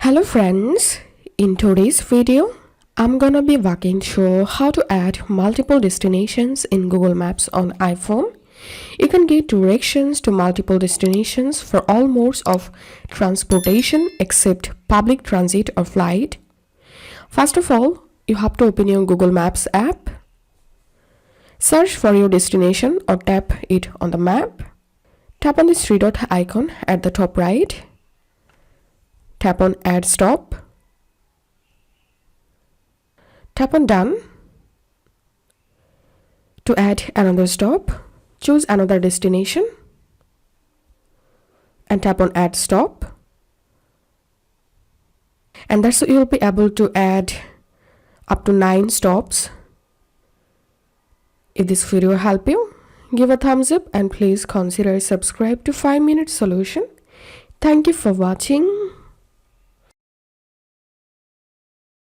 Hello friends, in today's video, I'm gonna be walking through how to add multiple destinations in Google Maps on iPhone. You can get directions to multiple destinations for all modes of transportation except public transit or flight. First of all, you have to open your Google Maps app. Search for your destination or tap it on the map. Tap on the three dot icon at the top right. Tap on Add Stop. Tap on Done. To add another stop, choose another destination and tap on Add Stop. And that's so you'll be able to add up to 9 stops. If this video helped you, give a thumbs up and please consider subscribe to 5-Minute Solution. Thank you for watching.